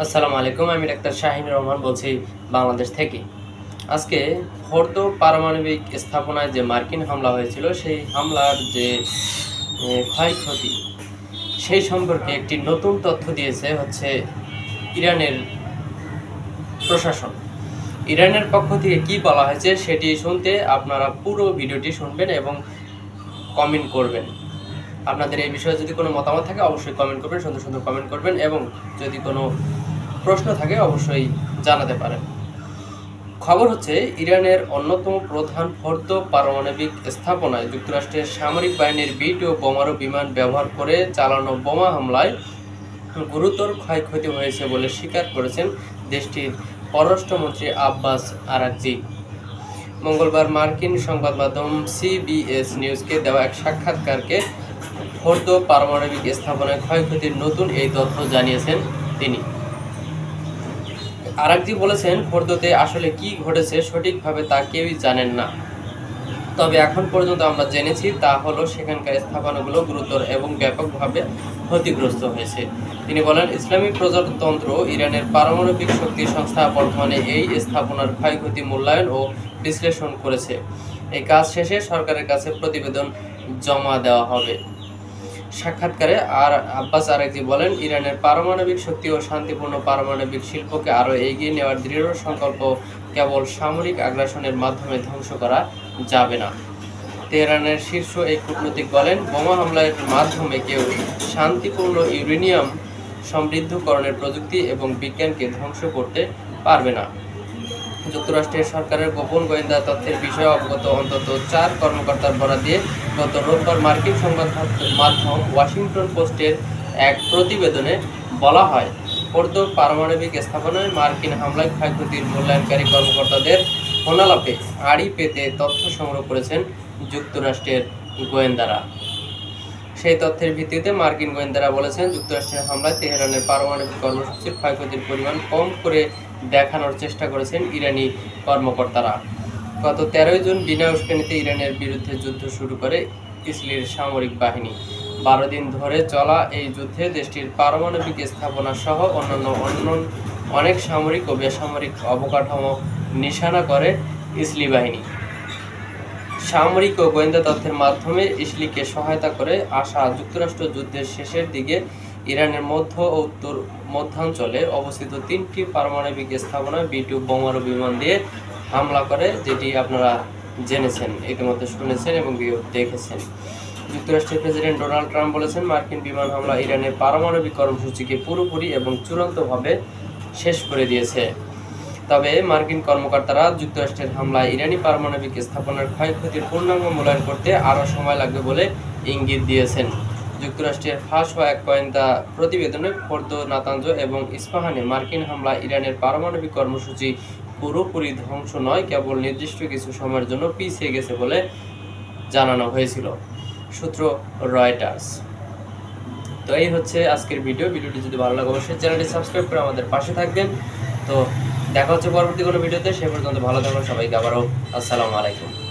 আসসালামু আলাইকুম। আমি ডাক্তার শাহিন রহমান বলছি বাংলাদেশ থেকে। আজকে ফোর্দো পারমাণবিক স্থাপনায় যে মার্কিন হামলা হয়েছিল সেই হামলার যে ক্ষয়ক্ষতি সেই সম্পর্কে একটি নতুন তথ্য দিয়েছে হচ্ছে ইরানের প্রশাসন। ইরানের পক্ষ থেকে কি বলা হয়েছে সেটি শুনতে আপনারা পুরো ভিডিওটি শুনবেন এবং কমেন্ট করবেন। আপনাদের এই বিষয়ে যদি কোনো মতামত থাকে অবশ্যই কমেন্ট করবেন, সুন্দর সুন্দর কমেন্ট করবেন এবং যদি কোনো প্রশ্ন থাকে অবশ্যই জানাতে পারেন। খবর হচ্ছে ইরানের অন্যতম প্রধান ফোর্দো পারমাণবিক স্থাপনায় যুক্তরাষ্ট্রের সামরিক বাহিনীর বিট ও বোমারু বিমান ব্যবহার করে চালানো বোমা হামলায় গুরুতর ক্ষয়ক্ষতি হয়েছে বলে স্বীকার করেছেন দেশটির পররাষ্ট্রমন্ত্রী আব্বাস আরাকচি। মঙ্গলবার মার্কিন সংবাদ মাধ্যম সিবিএস নিউজকে দেওয়া এক সাক্ষাৎকারকে ফোর্দো পারমাণবিক স্থাপনায় ক্ষয়ক্ষতির নতুন এই তথ্য জানিয়েছেন তিনি। আরাকজি বলেছেন, ফোর্দোতে আসলে কি ঘটেছে সঠিকভাবে তা কেউই জানেন না। তবে এখন পর্যন্ত আমরা জেনেছি তা হলো সেখানকার স্থাপনাগুলো গুরুতর এবং ব্যাপকভাবে ক্ষতিগ্রস্ত হয়েছে। তিনি বলেন, ইসলামী প্রজাতন্ত্র ইরানের পারমাণবিক শক্তি সংস্থা বর্তমানে এই স্থাপনার ক্ষয়ক্ষতি মূল্যায়ন ও বিশ্লেষণ করেছে। এই কাজ শেষে সরকারের কাছে প্রতিবেদন জমা দেওয়া হবে। সাক্ষাৎকারে আব্বাস আরাকজি বলেন, ইরানের পারমাণবিক শক্তি ও শান্তিপূর্ণ পারমাণবিক শিল্পকে আরও এগিয়ে নেওয়ার দৃঢ় সংকল্প কেবল সামরিক আগ্রাসনের মাধ্যমে ধ্বংস করা যাবে না। তেহরানের শীর্ষ এই কূটনীতিক বলেন, বোমা হামলার মাধ্যমে কেউ শান্তিপূর্ণ ইউরেনিয়াম সমৃদ্ধকরণের প্রযুক্তি এবং বিজ্ঞানকে ধ্বংস করতে পারবে না। যুক্তরাষ্ট্রের সরকারের গোপন গোয়েন্দা তথ্যের বিষয়ে অবগত অন্তত 4 কর্মকর্তার বরাত দিয়ে গত রোববার মার্কিন সংবাদ মাধ্যম ওয়াশিংটন পোস্টের এক প্রতিবেদনে বলা হয়, ফোর্দো পারমাণবিক স্থাপনায় মার্কিন হামলায় ক্ষয়ক্ষতির মূল্যায়নকারী কর্মকর্তাদের ফোনালাপে আড়ি পেতে তথ্য সংগ্রহ করেছেন যুক্তরাষ্ট্রের গোয়েন্দারা। সেই তথ্যের ভিত্তিতে মার্কিন গোয়েন্দারা বলেছেন, যুক্তরাষ্ট্রের হামলায় তেহরানের পারমাণবিক কর্মসূচির ক্ষয়ক্ষতির পরিমাণ কম করে দেখানোর চেষ্টা করেছেন ইরানি কর্মকর্তারা। গত 13 জুন বিনা উস্কানিতে ইরানের বিরুদ্ধে যুদ্ধ শুরু করে ইসরায়েলের সামরিক বাহিনী। 12 দিন ধরে চলা এই যুদ্ধে দেশটির পারমাণবিক স্থাপনা সহ অন্যান্য অনেক সামরিক ও বেসামরিক অবকাঠামো নিশানা করে ইসরায়েলি বাহিনী। সামরিক ও গোয়েন্দা তথ্যের মাধ্যমে ইসরায়েলকে সহায়তা করে আসা যুক্তরাষ্ট্র যুদ্ধের শেষের দিকে ইরানের মধ্য ও উত্তর মধ্যাঞ্চলে অবস্থিত 3টি পারমাণবিক স্থাপনায় B-2 বোমারু বিমান দিয়ে হামলা করে, যেটি আপনারা জেনেছেন, ইতিমধ্যে শুনেছেন এবং দেখেছেন। যুক্তরাষ্ট্রের প্রেসিডেন্ট ডোনাল্ড ট্রাম্প বলেছেন, মার্কিন বিমান হামলা ইরানের পারমাণবিক কর্মসূচিকে পুরোপুরি এবং চূড়ান্তভাবে শেষ করে দিয়েছে। তবে মার্কিন কর্মকর্তারা যুক্তরাষ্ট্রের হামলায় ইরানি পারমাণবিক স্থাপনার ক্ষয়ক্ষতির পূর্ণাঙ্গ মূল্যায়ন করতে আরও সময় লাগবে বলে ইঙ্গিত দিয়েছেন। যুক্তরাষ্ট্রের ফাঁস হওয়া এক গোয়েন্দা প্রতিবেদনে ফোর্দো, নাতাঞ্জ এবং ইস্পাহানে মার্কিন হামলায় ইরানের পারমাণবিক কর্মসূচি পুরোপুরি ধ্বংস নয়, কেবল নির্দিষ্ট কিছু সময়ের জন্য পিছিয়ে গেছে বলে জানানো হয়েছিল। সূত্র রয়টার্স। তো এই হচ্ছে আজকের ভিডিওটি যদি ভালো লাগে অবশ্যই চ্যানেলটি সাবস্ক্রাইব করে আমাদের পাশে থাকবেন। তো দেখা হচ্ছে পরবর্তী কোনো ভিডিওতে। সে পর্যন্ত ভালো থাকুন সবাইকে। আবারও আসসালামু আলাইকুম।